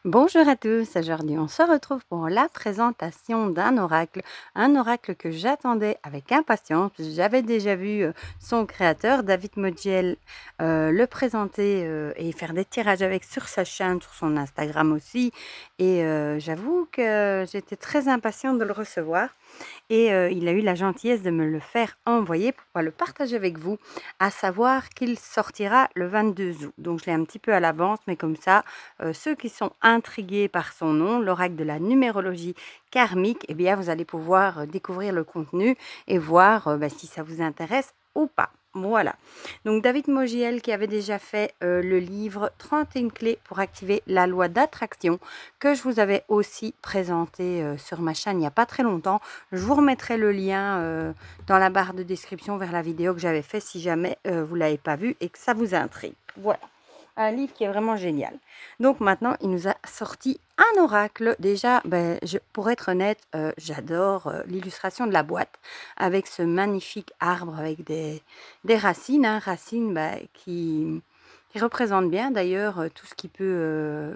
Bonjour à tous, aujourd'hui on se retrouve pour la présentation un oracle que j'attendais avec impatience. J'avais déjà vu son créateur, David Mogiel, le présenter et faire des tirages avec sur sa chaîne, sur son Instagram aussi. Et j'avoue que j'étais très impatiente de le recevoir. Et il a eu la gentillesse de me le faire envoyer pour pouvoir le partager avec vous, à savoir qu'il sortira le 22 août. Donc je l'ai un petit peu à l'avance, mais comme ça, ceux qui sont intrigués par son nom, l'oracle de la numérologie karmique, eh bien vous allez pouvoir découvrir le contenu et voir si ça vous intéresse ou pas. Voilà. Donc David Mogiel qui avait déjà fait le livre 31 clés pour activer la loi d'attraction que je vous avais aussi présenté sur ma chaîne il n'y a pas très longtemps. Je vous remettrai le lien dans la barre de description vers la vidéo que j'avais fait si jamais vous ne l'avez pas vue et que ça vous intrigue. Voilà, un livre qui est vraiment génial. Donc maintenant, il nous a sorti un oracle. Déjà, pour être honnête, j'adore l'illustration de la boîte avec ce magnifique arbre avec des racines, racines qui représentent bien d'ailleurs tout ce qui peut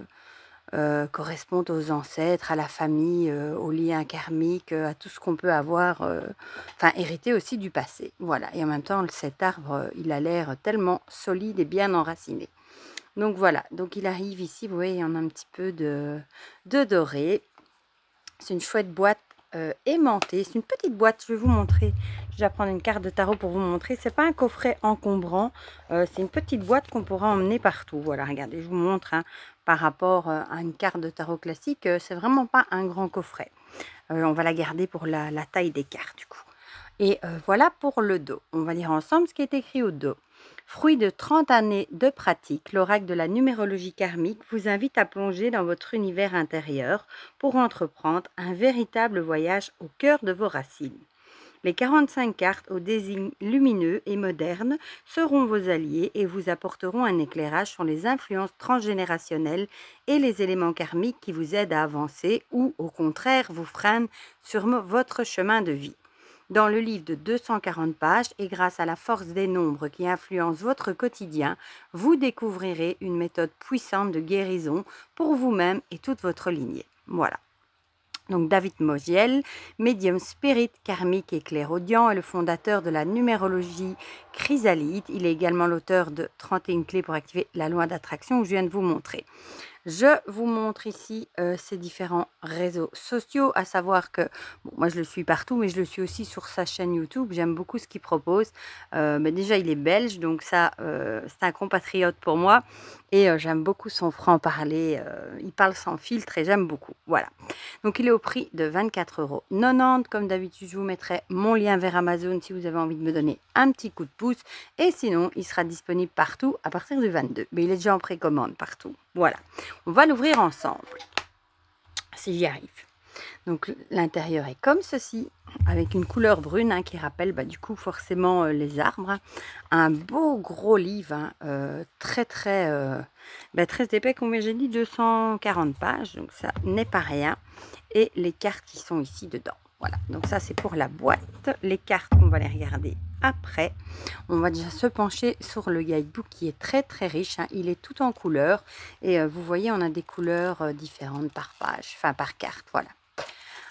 correspondre aux ancêtres, à la famille, aux liens karmiques, à tout ce qu'on peut avoir, hérité aussi du passé. Voilà, et en même temps, cet arbre, il a l'air tellement solide et bien enraciné. Donc voilà, donc il arrive ici, vous voyez, il y en a un petit peu de doré. C'est une chouette boîte aimantée. C'est une petite boîte, je vais vous montrer. Je vais prendre une carte de tarot pour vous montrer. C'est pas un coffret encombrant, c'est une petite boîte qu'on pourra emmener partout. Voilà, regardez, je vous montre par rapport à une carte de tarot classique. C'est vraiment pas un grand coffret. On va la garder pour la taille des cartes du coup. Et voilà pour le dos. On va lire ensemble ce qui est écrit au dos. Fruit de 30 années de pratique, l'oracle de la numérologie karmique vous invite à plonger dans votre univers intérieur pour entreprendre un véritable voyage au cœur de vos racines. Les 45 cartes au désigne lumineux et moderne seront vos alliés et vous apporteront un éclairage sur les influences transgénérationnelles et les éléments karmiques qui vous aident à avancer ou, au contraire, vous freinent sur votre chemin de vie. Dans le livre de 240 pages et grâce à la force des nombres qui influencent votre quotidien, vous découvrirez une méthode puissante de guérison pour vous-même et toute votre lignée. Voilà. Donc David Mogiel, médium spirit karmique et clairaudient, est le fondateur de la numérologie chrysalide. Il est également l'auteur de 31 clés pour activer la loi d'attraction que je viens de vous montrer. Je vous montre ici ces différents réseaux sociaux, à savoir que moi je le suis partout, mais je le suis aussi sur sa chaîne YouTube. J'aime beaucoup ce qu'il propose. Mais déjà, il est belge, donc ça, c'est un compatriote pour moi. Et j'aime beaucoup son franc-parler. Il parle sans filtre et j'aime beaucoup. Voilà. Donc, il est au prix de 24,90 €. Comme d'habitude, je vous mettrai mon lien vers Amazon si vous avez envie de me donner un petit coup de pouce. Et sinon, il sera disponible partout à partir du 22. Mais il est déjà en précommande partout. Voilà. On va l'ouvrir ensemble, si j'y arrive. Donc l'intérieur est comme ceci, avec une couleur brune qui rappelle du coup forcément les arbres. Un beau gros livre, très très épais, combien j'ai dit, 240 pages, donc ça n'est pas rien. Et les cartes qui sont ici dedans. Voilà, donc ça c'est pour la boîte. Les cartes, on va les regarder après. On va déjà se pencher sur le guidebook qui est très très riche. Il est tout en couleurs. Et vous voyez, on a des couleurs différentes par page, enfin par carte, voilà.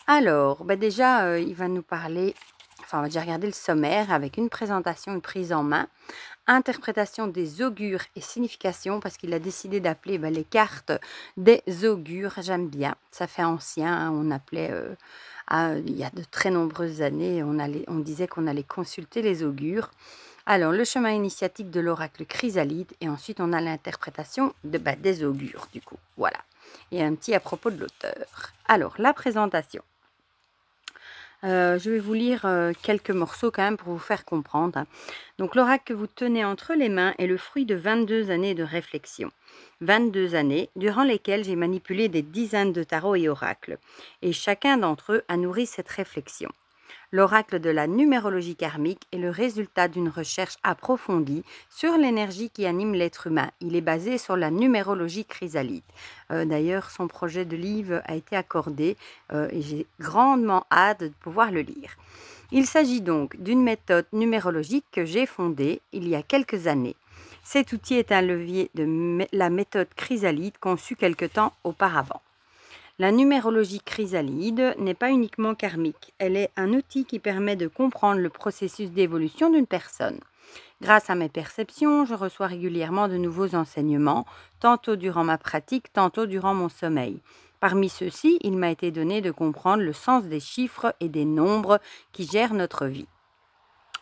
Alors, déjà, il va nous parler, on va déjà regarder le sommaire avec une présentation, une prise en main, interprétation des augures et significations, parce qu'il a décidé d'appeler les cartes des augures. J'aime bien, ça fait ancien, on appelait, il y a de très nombreuses années, on disait qu'on allait consulter les augures. Alors, le chemin initiatique de l'oracle chrysalide, et ensuite on a l'interprétation des augures, du coup, voilà. Et un petit à propos de l'auteur. Alors, la présentation. Je vais vous lire quelques morceaux quand même pour vous faire comprendre. Donc l'oracle que vous tenez entre les mains est le fruit de 22 années de réflexion. 22 années durant lesquelles j'ai manipulé des dizaines de tarots et oracles. Et chacun d'entre eux a nourri cette réflexion. L'oracle de la numérologie karmique est le résultat d'une recherche approfondie sur l'énergie qui anime l'être humain. Il est basé sur la numérologie chrysalide. D'ailleurs, son projet de livre a été accordé et j'ai grandement hâte de pouvoir le lire. Il s'agit donc d'une méthode numérologique que j'ai fondée il y a quelques années. Cet outil est un levier de la méthode chrysalide conçue quelque temps auparavant. La numérologie chrysalide n'est pas uniquement karmique, elle est un outil qui permet de comprendre le processus d'évolution d'une personne. Grâce à mes perceptions, je reçois régulièrement de nouveaux enseignements, tantôt durant ma pratique, tantôt durant mon sommeil. Parmi ceux-ci, il m'a été donné de comprendre le sens des chiffres et des nombres qui gèrent notre vie.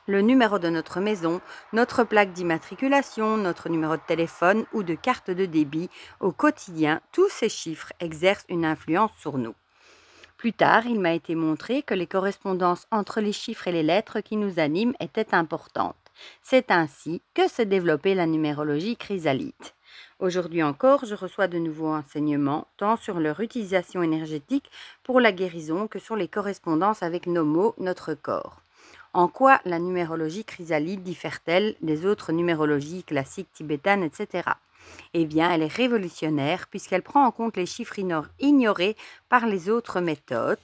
Le numéro de notre maison, notre plaque d'immatriculation, notre numéro de téléphone ou de carte de débit, au quotidien, tous ces chiffres exercent une influence sur nous. Plus tard, il m'a été montré que les correspondances entre les chiffres et les lettres qui nous animent étaient importantes. C'est ainsi que s'est développée la numérologie chrysalide. Aujourd'hui encore, je reçois de nouveaux enseignements, tant sur leur utilisation énergétique pour la guérison que sur les correspondances avec nos mots, notre corps. En quoi la numérologie chrysalide diffère-t-elle des autres numérologies classiques tibétanes, etc. Eh bien, elle est révolutionnaire puisqu'elle prend en compte les chiffres ignorés par les autres méthodes,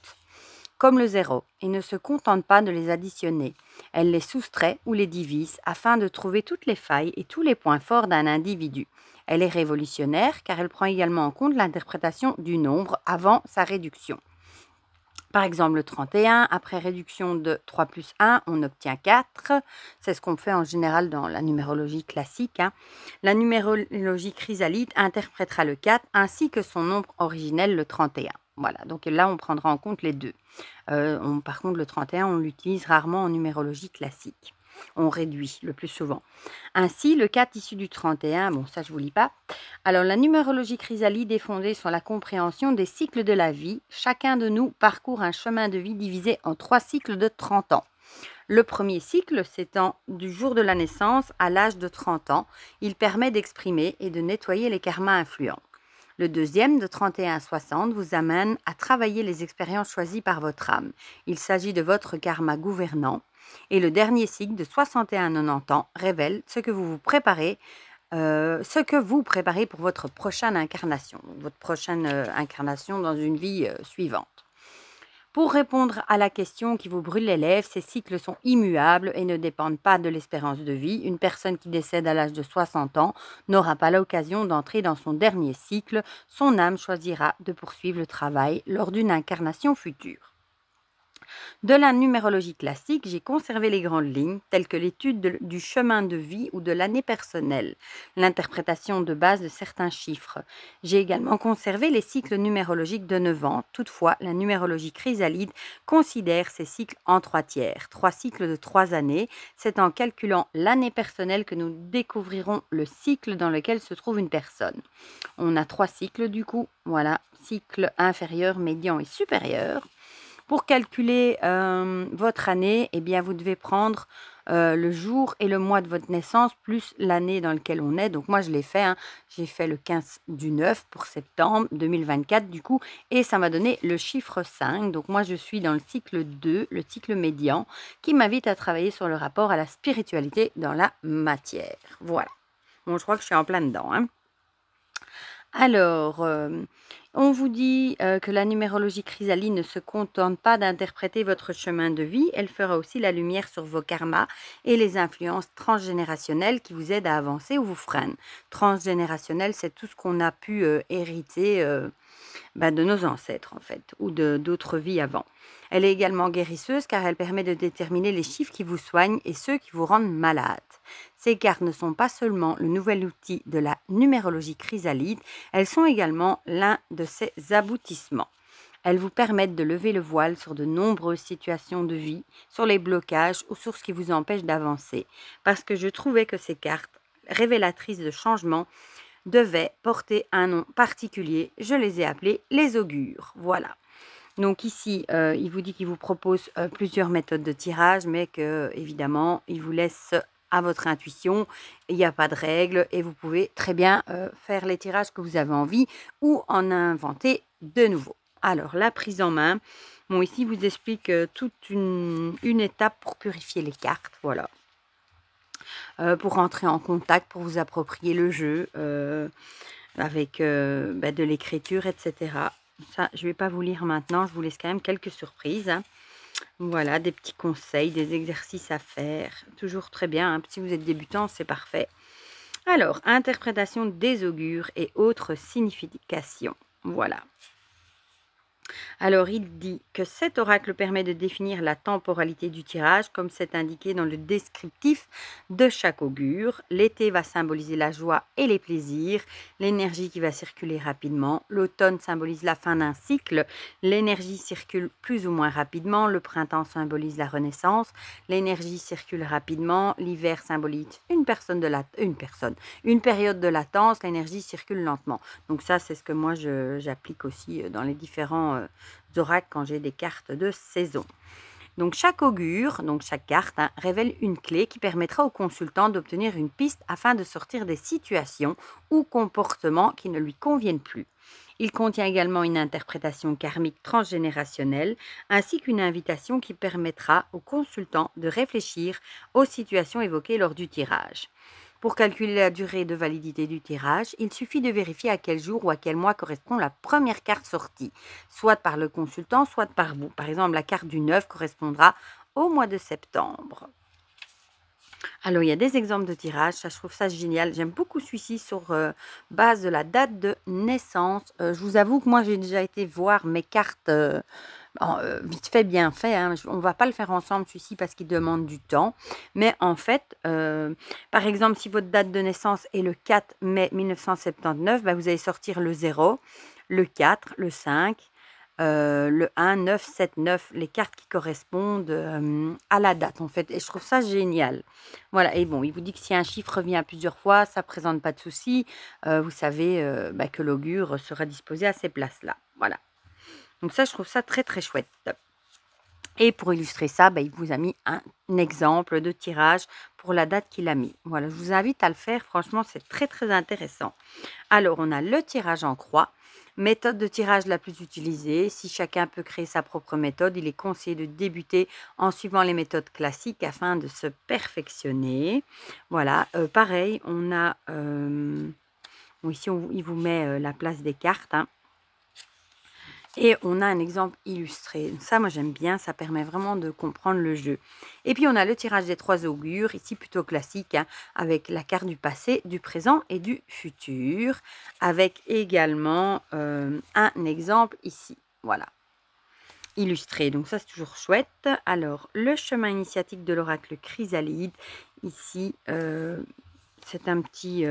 comme le zéro, et ne se contente pas de les additionner. Elle les soustrait ou les divise afin de trouver toutes les failles et tous les points forts d'un individu. Elle est révolutionnaire car elle prend également en compte l'interprétation du nombre avant sa réduction. Par exemple, le 31, après réduction de 3 plus 1, on obtient 4. C'est ce qu'on fait en général dans la numérologie classique. La numérologie chrysalide interprétera le 4 ainsi que son nombre originel, le 31. Voilà, donc là, on prendra en compte les deux. Par contre, le 31, on l'utilise rarement en numérologie classique. On réduit le plus souvent. Ainsi, le 4 issu du 31, bon ça je ne vous lis pas. Alors la numérologie chrysalide est fondée sur la compréhension des cycles de la vie. Chacun de nous parcourt un chemin de vie divisé en 3 cycles de 30 ans. Le premier cycle s'étend du jour de la naissance à l'âge de 30 ans. Il permet d'exprimer et de nettoyer les karmas influents. Le deuxième, de 31 à 60, vous amène à travailler les expériences choisies par votre âme. Il s'agit de votre karma gouvernant. Et le dernier cycle, de 61 à 90 ans, révèle ce que vous préparez pour votre prochaine incarnation, dans une vie suivante. Pour répondre à la question qui vous brûle les lèvres, ces cycles sont immuables et ne dépendent pas de l'espérance de vie. Une personne qui décède à l'âge de 60 ans n'aura pas l'occasion d'entrer dans son dernier cycle. Son âme choisira de poursuivre le travail lors d'une incarnation future. De la numérologie classique, j'ai conservé les grandes lignes, telles que l'étude du chemin de vie ou de l'année personnelle, l'interprétation de base de certains chiffres. J'ai également conservé les cycles numérologiques de 9 ans. Toutefois, la numérologie chrysalide considère ces cycles en 3 tiers, 3 cycles de 3 années. C'est en calculant l'année personnelle que nous découvrirons le cycle dans lequel se trouve une personne. On a 3 cycles du coup, voilà, cycle inférieur, médian et supérieur. Pour calculer votre année, eh bien, vous devez prendre le jour et le mois de votre naissance plus l'année dans laquelle on est. Donc moi, je l'ai fait. J'ai fait le 15 du 9 pour septembre 2024 du coup. Et ça m'a donné le chiffre 5. Donc moi, je suis dans le cycle 2, le cycle médian, qui m'invite à travailler sur le rapport à la spiritualité dans la matière. Voilà. Bon, je crois que je suis en plein dedans. Alors, on vous dit que la numérologie chrysalide ne se contente pas d'interpréter votre chemin de vie, elle fera aussi la lumière sur vos karmas et les influences transgénérationnelles qui vous aident à avancer ou vous freinent. Transgénérationnel, c'est tout ce qu'on a pu hériter de nos ancêtres en fait, ou d'autres vies avant. Elle est également guérisseuse car elle permet de déterminer les chiffres qui vous soignent et ceux qui vous rendent malade. Ces cartes ne sont pas seulement le nouvel outil de la numérologie chrysalide, elles sont également l'un de ses aboutissements. Elles vous permettent de lever le voile sur de nombreuses situations de vie, sur les blocages ou sur ce qui vous empêche d'avancer. Parce que je trouvais que ces cartes, révélatrices de changement, devaient porter un nom particulier. Je les ai appelées les augures. Voilà. Donc ici, il vous dit qu'il vous propose plusieurs méthodes de tirage, mais que évidemment, il vous laisse à votre intuition. Il n'y a pas de règles et vous pouvez très bien faire les tirages que vous avez envie ou en inventer de nouveaux. Alors, la prise en main. Bon, ici, il vous explique toute une étape pour purifier les cartes. Voilà. Pour entrer en contact, pour vous approprier le jeu avec de l'écriture, etc. Ça, je ne vais pas vous lire maintenant, je vous laisse quand même quelques surprises. Voilà, des petits conseils, des exercices à faire. Toujours très bien, si vous êtes débutant, c'est parfait. Alors, interprétation des augures et autres significations. Voilà. Alors, il dit que cet oracle permet de définir la temporalité du tirage, comme c'est indiqué dans le descriptif de chaque augure. L'été va symboliser la joie et les plaisirs, l'énergie qui va circuler rapidement. L'automne symbolise la fin d'un cycle, l'énergie circule plus ou moins rapidement. Le printemps symbolise la renaissance, l'énergie circule rapidement. L'hiver symbolise une période de latence, l'énergie circule lentement. Donc ça, c'est ce que moi j'applique aussi dans les différents oracles quand j'ai des cartes de saison. Donc chaque augure, donc chaque carte, révèle une clé qui permettra au consultant d'obtenir une piste afin de sortir des situations ou comportements qui ne lui conviennent plus. Il contient également une interprétation karmique transgénérationnelle ainsi qu'une invitation qui permettra au consultant de réfléchir aux situations évoquées lors du tirage. Pour calculer la durée de validité du tirage, il suffit de vérifier à quel jour ou à quel mois correspond la première carte sortie, soit par le consultant, soit par vous. Par exemple, la carte du 9 correspondra au mois de septembre. Alors, il y a des exemples de tirages, ça, je trouve ça génial. J'aime beaucoup celui-ci sur base de la date de naissance. Je vous avoue que moi, j'ai déjà été voir mes cartes vite fait, bien fait. Hein. On ne va pas le faire ensemble, celui-ci, parce qu'il demande du temps. Mais en fait, par exemple, si votre date de naissance est le 4 mai 1979, bah, vous allez sortir le 0, le 4, le 5, le 1, 9, 7, 9, les cartes qui correspondent à la date, en fait. Et je trouve ça génial. Voilà. Et bon, il vous dit que si un chiffre revient plusieurs fois, ça ne présente pas de souci. Vous savez bah, que l'augure sera disposé à ces places-là. Voilà. Donc ça, je trouve ça très, très chouette. Et pour illustrer ça, bah, il vous a mis un exemple de tirage pour la date qu'il a mis. Voilà, je vous invite à le faire. Franchement, c'est très, très intéressant. Alors, on a le tirage en croix. Méthode de tirage la plus utilisée. Si chacun peut créer sa propre méthode, il est conseillé de débuter en suivant les méthodes classiques afin de se perfectionner. Voilà, pareil, on a... ici, il vous met la place des cartes. Hein. Et on a un exemple illustré. Ça, moi, j'aime bien. Ça permet vraiment de comprendre le jeu. Et puis, on a le tirage des 3 augures, ici plutôt classique, hein, avec la carte du passé, du présent et du futur, avec également un exemple ici. Voilà, illustré. Donc ça, c'est toujours chouette. Alors, le chemin initiatique de l'oracle Chrysalide. Ici, c'est un petit...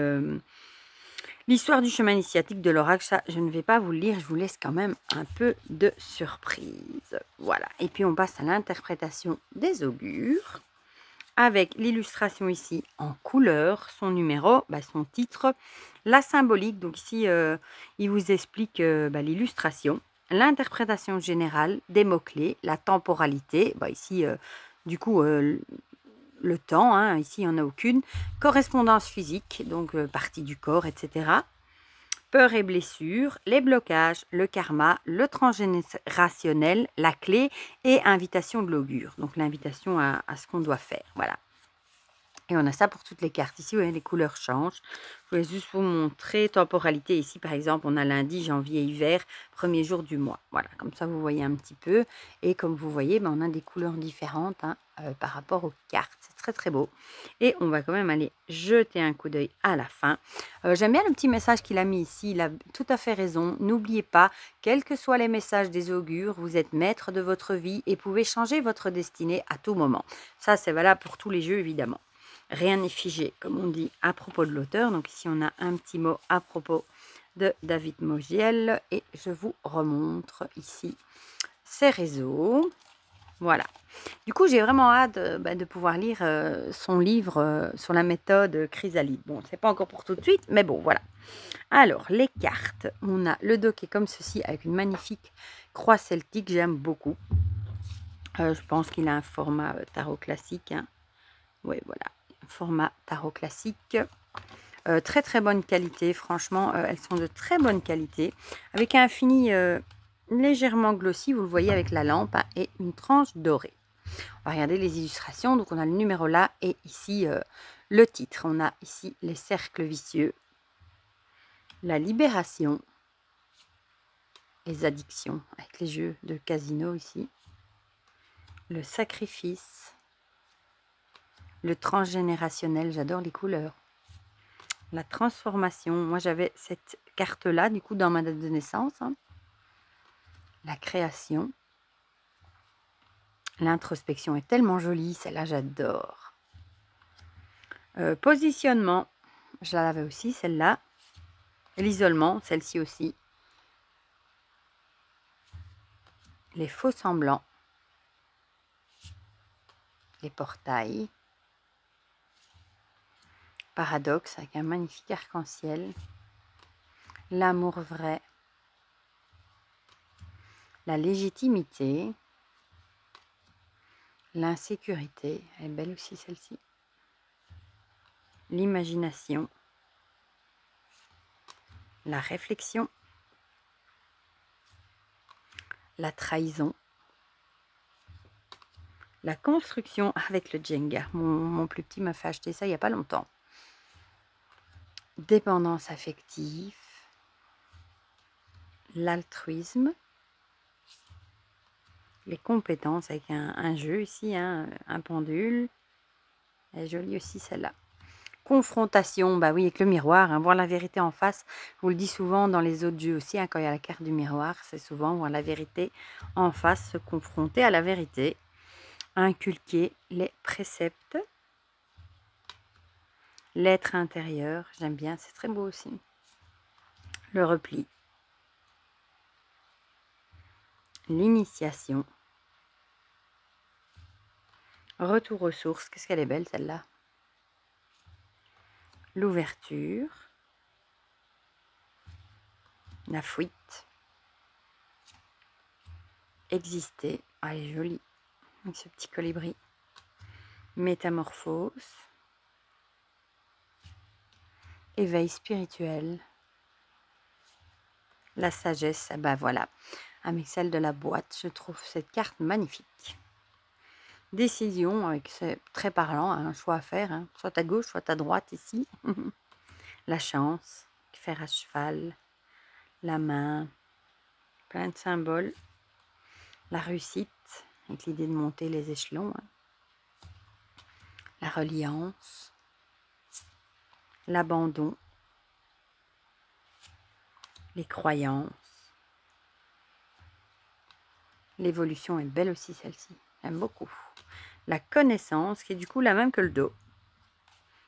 L'histoire du chemin initiatique de l'oracle, ça, je ne vais pas vous le lire, je vous laisse quand même un peu de surprise. Voilà, et puis on passe à l'interprétation des augures, avec l'illustration ici en couleur, son numéro, son titre, la symbolique, donc ici, il vous explique l'illustration, l'interprétation générale des mots-clés, la temporalité, ici, du coup, le temps, hein, ici il n'y en a aucune, correspondance physique, donc partie du corps, etc. Peur et blessure, les blocages, le karma, le transgénérationnel, la clé et invitation de l'augure, donc l'invitation à ce qu'on doit faire, voilà. Et on a ça pour toutes les cartes. Ici, vous voyez, les couleurs changent. Je voulais juste vous montrer temporalité. Ici, par exemple, on a lundi, janvier, hiver, premier jour du mois. Voilà, comme ça, vous voyez un petit peu. Et comme vous voyez, on a des couleurs différentes hein, par rapport aux cartes. C'est très, très beau. Et on va quand même aller jeter un coup d'œil à la fin. J'aime bien le petit message qu'il a mis ici. Il a tout à fait raison. N'oubliez pas, quels que soient les messages des augures, vous êtes maître de votre vie et pouvez changer votre destinée à tout moment. Ça, c'est valable pour tous les jeux, évidemment. Rien n'est figé, comme on dit à propos de l'auteur. Donc ici, on a un petit mot à propos de David Mogiel. Et je vous remontre ici ses réseaux. Voilà. Du coup, j'ai vraiment hâte de pouvoir lire son livre sur la méthode Chrysalide. Bon, c'est pas encore pour tout de suite, mais bon, voilà. Alors, les cartes. On a le dos qui est comme ceci, avec une magnifique croix celtique. J'aime beaucoup. Je pense qu'il a un format tarot classique. Hein. Oui, voilà. Format tarot classique. Très très bonne qualité, franchement, elles sont de très bonne qualité. Avec un fini légèrement glossy, vous le voyez avec la lampe, hein, et une tranche dorée. On va regarder les illustrations. Donc on a le numéro là et ici le titre. On a ici les cercles vicieux, la libération, les addictions avec les jeux de casino ici, le sacrifice, le transgénérationnel, j'adore les couleurs, la transformation. Moi, j'avais cette carte-là, du coup, dans ma date de naissance. Hein. La création. L'introspection est tellement jolie, celle-là, j'adore. Positionnement, je l'avais aussi, celle-là. L'isolement, celle-ci aussi. Les faux semblants. Les portails. Paradoxe avec un magnifique arc-en-ciel. L'amour vrai. La légitimité. L'insécurité. Elle est belle aussi celle-ci. L'imagination. La réflexion. La trahison. La construction avec le Jenga. Mon plus petit m'a fait acheter ça il n'y a pas longtemps. Dépendance affective. L'altruisme. Les compétences avec un jeu ici, hein, un pendule. Elle est jolie aussi celle-là. Confrontation, bah oui, avec le miroir, hein, voir la vérité en face. Je vous le dis souvent dans les autres jeux aussi, hein, quand il y a la carte du miroir, c'est souvent voir la vérité en face, se confronter à la vérité. Inculquer les préceptes. L'être intérieur, j'aime bien, c'est très beau aussi. Le repli. L'initiation. Retour aux sources, qu'est-ce qu'elle est belle celle-là. L'ouverture. La fuite. Exister, ah, elle est jolie, avec ce petit colibri. Métamorphose. Éveil spirituel. La sagesse, ah bah voilà, avec celle de la boîte, je trouve cette carte magnifique. Décision, avec c'est très parlant, un choix à faire, hein, soit à gauche, soit à droite ici. La chance, fer à cheval, la main, plein de symboles. La réussite, avec l'idée de monter les échelons. Hein. La reliance, l'abandon, les croyances. L'évolution est belle aussi celle-ci, j'aime beaucoup. La connaissance, qui est du coup la même que le dos,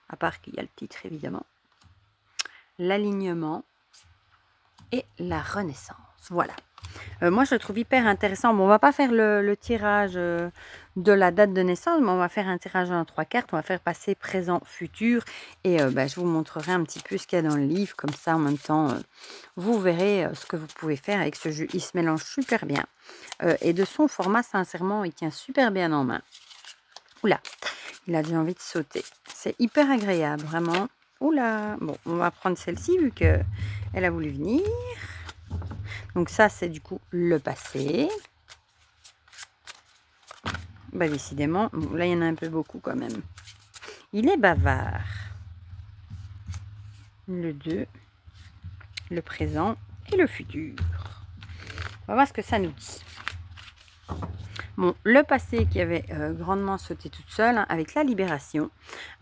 à part qu'il y a le titre évidemment. L'alignement et la renaissance, voilà. Moi je le trouve hyper intéressant. Bon, on va pas faire le tirage de la date de naissance, mais on va faire un tirage en 3 cartes. On va faire passé, présent, futur. Et je vous montrerai un petit peu ce qu'il y a dans le livre. Comme ça, en même temps, vous verrez ce que vous pouvez faire avec ce jeu. Il se mélange super bien. Et de son format, sincèrement, il tient super bien en main. Oula, il a déjà envie de sauter. C'est hyper agréable, vraiment. Oula, bon, on va prendre celle-ci vu qu'elle a voulu venir. Donc ça, c'est du coup le passé. Bah décidément, bon, là il y en a un peu beaucoup quand même. Il est bavard. Le 2, le présent et le futur. On va voir ce que ça nous dit. Bon, le passé qui avait grandement sauté toute seule, hein, avec la libération.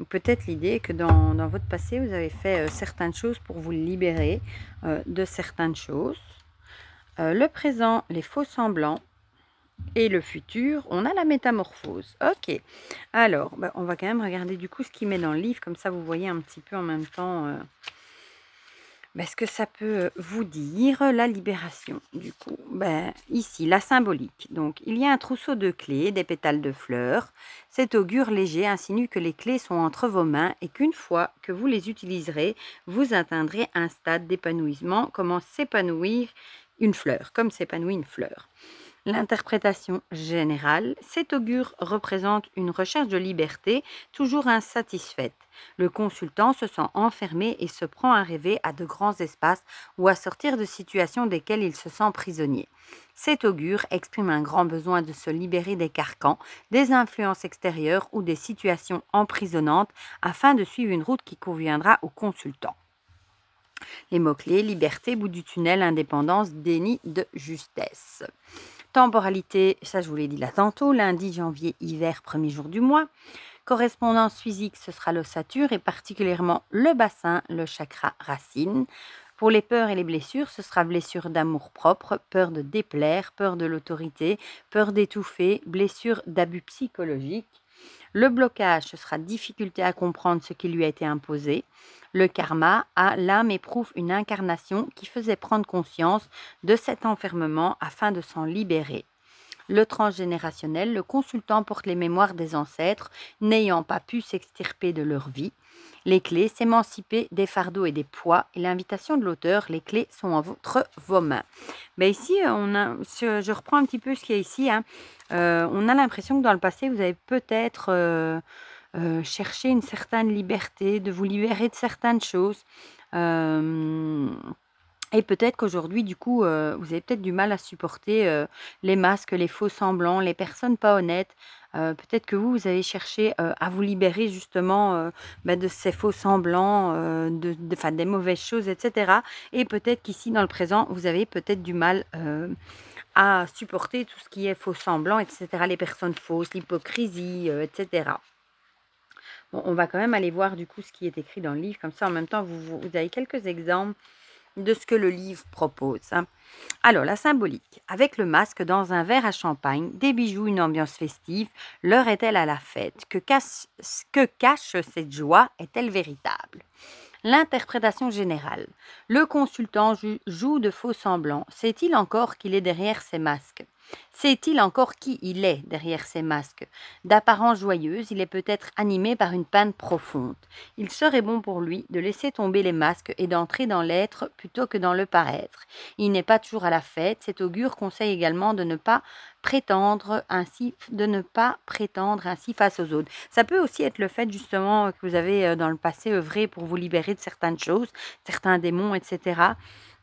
Peut-être l'idée que dans votre passé, vous avez fait certaines choses pour vous libérer de certaines choses. Le présent, les faux semblants. Et le futur, on a la métamorphose. Ok. Alors, on va quand même regarder du coup ce qu'il met dans le livre. Comme ça, vous voyez un petit peu en même temps ce que ça peut vous dire. La libération, du coup. Ici, la symbolique. Donc, il y a un trousseau de clés, des pétales de fleurs. Cet augure léger insinue que les clés sont entre vos mains et qu'une fois que vous les utiliserez, vous atteindrez un stade d'épanouissement. Comment s'épanouir une fleur, comme s'épanouit une fleur. L'interprétation générale, cet augure représente une recherche de liberté toujours insatisfaite. Le consultant se sent enfermé et se prend à rêver à de grands espaces ou à sortir de situations desquelles il se sent prisonnier. Cet augure exprime un grand besoin de se libérer des carcans, des influences extérieures ou des situations emprisonnantes afin de suivre une route qui conviendra au consultant. Les mots-clés, liberté, bout du tunnel, indépendance, déni de justesse. Temporalité, ça je vous l'ai dit là tantôt, lundi, janvier, hiver, premier jour du mois. Correspondance physique, ce sera l'ossature et particulièrement le bassin, le chakra racine. Pour les peurs et les blessures, ce sera blessure d'amour-propre, peur de déplaire, peur de l'autorité, peur d'étouffer, blessure d'abus psychologique. Le blocage, ce sera difficulté à comprendre ce qui lui a été imposé. Le karma, l'âme éprouve une incarnation qui faisait prendre conscience de cet enfermement afin de s'en libérer. Le transgénérationnel, le consultant porte les mémoires des ancêtres n'ayant pas pu s'extirper de leur vie. Les clés, s'émanciper des fardeaux et des poids. Et l'invitation de l'auteur, les clés sont entre vos mains. Mais ici, je reprends un petit peu ce qu'il y a ici. On a l'impression que dans le passé, vous avez peut-être cherché une certaine liberté, de vous libérer de certaines choses. Et peut-être qu'aujourd'hui, du coup, vous avez peut-être du mal à supporter les masques, les faux semblants, les personnes pas honnêtes. Peut-être que vous avez cherché à vous libérer justement de ces faux semblants, des mauvaises choses, etc. Et peut-être qu'ici, dans le présent, vous avez peut-être du mal à supporter tout ce qui est faux semblants, etc. Les personnes fausses, l'hypocrisie, etc. Bon, on va quand même aller voir du coup ce qui est écrit dans le livre. Comme ça, en même temps, vous avez quelques exemples de ce que le livre propose. Alors, la symbolique. Avec le masque dans un verre à champagne, des bijoux, une ambiance festive, l'heure est-elle à la fête? Que cache cette joie? Est-elle véritable? L'interprétation générale. Le consultant joue de faux semblants. Sait-il encore qu'il est derrière ces masques? Sait-il encore qui il est derrière ces masques? D'apparence joyeuse, il est peut-être animé par une panne profonde. Il serait bon pour lui de laisser tomber les masques et d'entrer dans l'être plutôt que dans le paraître. Il n'est pas toujours à la fête. Cet augure conseille également de ne pas prétendre ainsi face aux autres. Ça peut aussi être le fait justement que vous avez dans le passé œuvré pour vous libérer de certaines choses, certains démons, etc.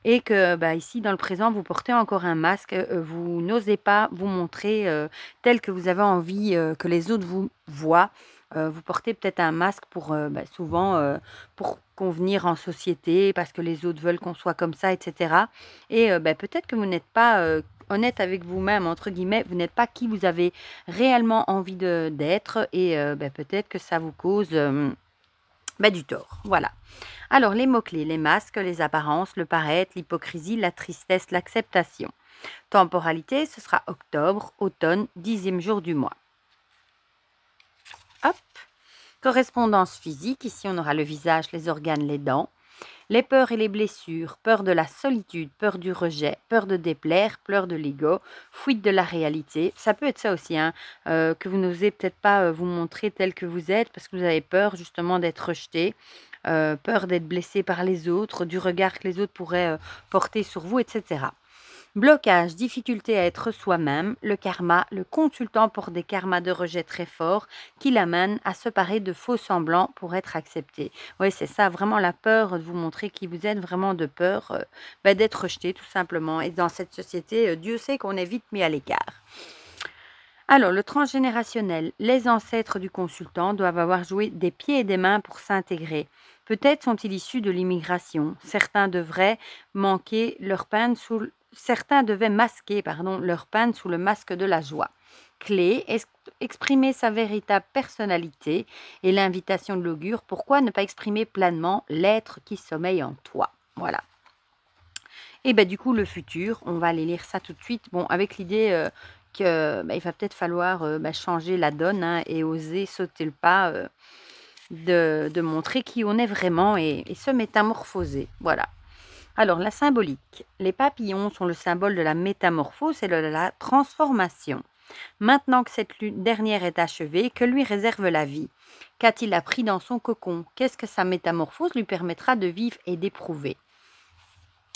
Et que ici, dans le présent, vous portez encore un masque, vous n'osez pas vous montrer tel que vous avez envie que les autres vous voient. Vous portez peut-être un masque pour souvent pour convenir en société, parce que les autres veulent qu'on soit comme ça, etc. Et peut-être que vous n'êtes pas honnête avec vous-même, entre guillemets, vous n'êtes pas qui vous avez réellement envie d'être, et peut-être que ça vous cause du tort. Voilà. Alors, les mots-clés, les masques, les apparences, le paraître, l'hypocrisie, la tristesse, l'acceptation. Temporalité, ce sera octobre, automne, 10e jour du mois. Hop. Correspondance physique, ici on aura le visage, les organes, les dents. Les peurs et les blessures, peur de la solitude, peur du rejet, peur de déplaire, peur de l'ego, fuite de la réalité. Ça peut être ça aussi, que vous n'osez peut-être pas vous montrer tel que vous êtes parce que vous avez peur justement d'être rejeté, peur d'être blessé par les autres, du regard que les autres pourraient porter sur vous, etc. Blocage, difficulté à être soi-même, le karma, le consultant porte des karmas de rejet très forts qui l'amènent à se parer de faux semblants pour être accepté. Oui, c'est ça, vraiment la peur de vous montrer qui vous êtes, vraiment de peur d'être rejeté tout simplement. Et dans cette société, Dieu sait qu'on est vite mis à l'écart. Alors, le transgénérationnel, les ancêtres du consultant doivent avoir joué des pieds et des mains pour s'intégrer. Peut-être sont-ils issus de l'immigration. Certains devaient masquer leur peine sous le masque de la joie. Clé, exprimer sa véritable personnalité et l'invitation de l'augure. Pourquoi ne pas exprimer pleinement l'être qui sommeille en toi? Voilà. Et du coup, le futur, on va aller lire ça tout de suite. Bon, avec l'idée qu'il va peut-être falloir changer la donne et oser sauter le pas de montrer qui on est vraiment et se métamorphoser. Voilà. Alors, la symbolique. Les papillons sont le symbole de la métamorphose et de la transformation. Maintenant que cette dernière est achevée, que lui réserve la vie? Qu'a-t-il appris dans son cocon? Qu'est-ce que sa métamorphose lui permettra de vivre et d'éprouver?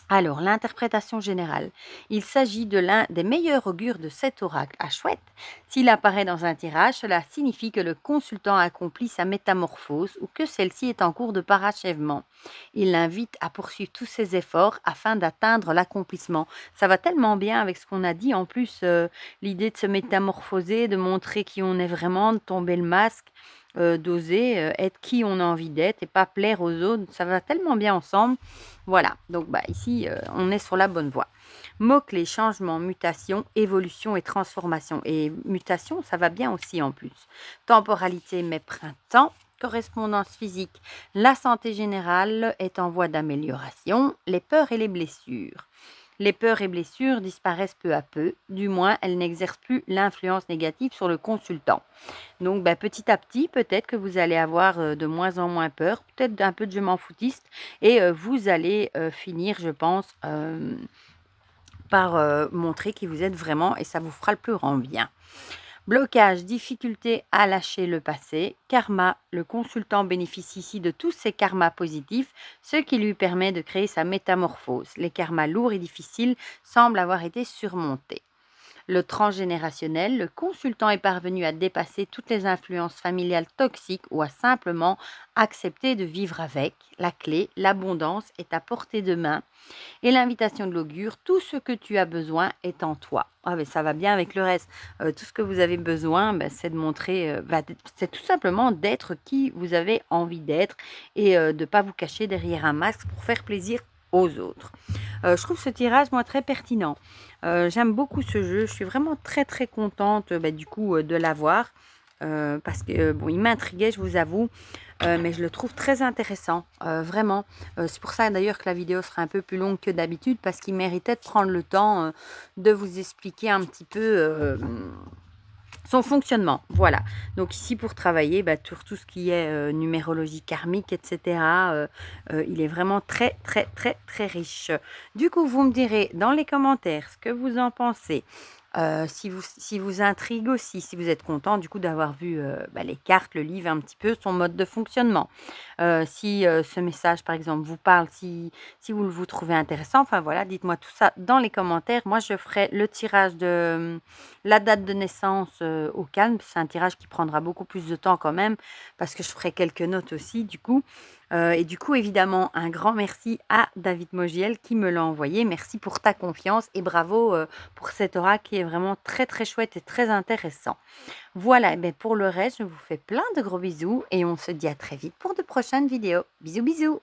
Alors, l'interprétation générale. Il s'agit de l'un des meilleurs augures de cet oracle. Ah, chouette! S'il apparaît dans un tirage, cela signifie que le consultant accomplit sa métamorphose ou que celle-ci est en cours de parachèvement. Il l'invite à poursuivre tous ses efforts afin d'atteindre l'accomplissement. Ça va tellement bien avec ce qu'on a dit. En plus, l'idée de se métamorphoser, de montrer qui on est vraiment, de tomber le masque. d'oser être qui on a envie d'être et pas plaire aux autres. Ça va tellement bien ensemble. Voilà, donc ici, on est sur la bonne voie. Mots-clés, changement, mutation, évolution et transformation. Et mutation, ça va bien aussi en plus. Temporalité, mais printemps. Correspondance physique, la santé générale est en voie d'amélioration. Les peurs et les blessures. Les peurs et blessures disparaissent peu à peu, du moins elles n'exercent plus l'influence négative sur le consultant. Donc petit à petit, peut-être que vous allez avoir de moins en moins peur, peut-être un peu de je m'en foutiste, et vous allez finir, je pense, par montrer qui vous êtes vraiment, et ça vous fera le plus grand bien. Blocage, difficulté à lâcher le passé, karma, le consultant bénéficie ici de tous ces karmas positifs, ce qui lui permet de créer sa métamorphose. Les karmas lourds et difficiles semblent avoir été surmontés. Le transgénérationnel, le consultant est parvenu à dépasser toutes les influences familiales toxiques ou à simplement accepter de vivre avec. La clé, l'abondance est à portée de main. Et l'invitation de l'augure, tout ce que tu as besoin est en toi. Ah, mais ça va bien avec le reste. Tout ce que vous avez besoin, c'est de montrer, c'est tout simplement d'être qui vous avez envie d'être et de ne pas vous cacher derrière un masque pour faire plaisir aux autres. Je trouve ce tirage, moi, très pertinent. J'aime beaucoup ce jeu. Je suis vraiment très, très contente du coup de l'avoir. Parce que, bon, il m'intriguait, je vous avoue. Mais je le trouve très intéressant, vraiment. C'est pour ça d'ailleurs que la vidéo sera un peu plus longue que d'habitude, parce qu'il méritait de prendre le temps de vous expliquer un petit peu son fonctionnement. Voilà, donc ici pour travailler sur tout ce qui est numérologie karmique, etc. Il est vraiment très très très très riche. Du coup, vous me direz dans les commentaires ce que vous en pensez. Si vous intrigue aussi, si vous êtes content du coup d'avoir vu les cartes, le livre, un petit peu son mode de fonctionnement. Si ce message par exemple vous parle, si vous vous trouvez intéressant, enfin voilà, dites-moi tout ça dans les commentaires. Moi je ferai le tirage de la date de naissance au calme. C'est un tirage qui prendra beaucoup plus de temps quand même, parce que je ferai quelques notes aussi du coup. Et du coup, évidemment, un grand merci à David Mogiel qui me l'a envoyé. Merci pour ta confiance et bravo pour cet aura qui est vraiment très très chouette et très intéressant. Voilà, et pour le reste, je vous fais plein de gros bisous et on se dit à très vite pour de prochaines vidéos. Bisous bisous!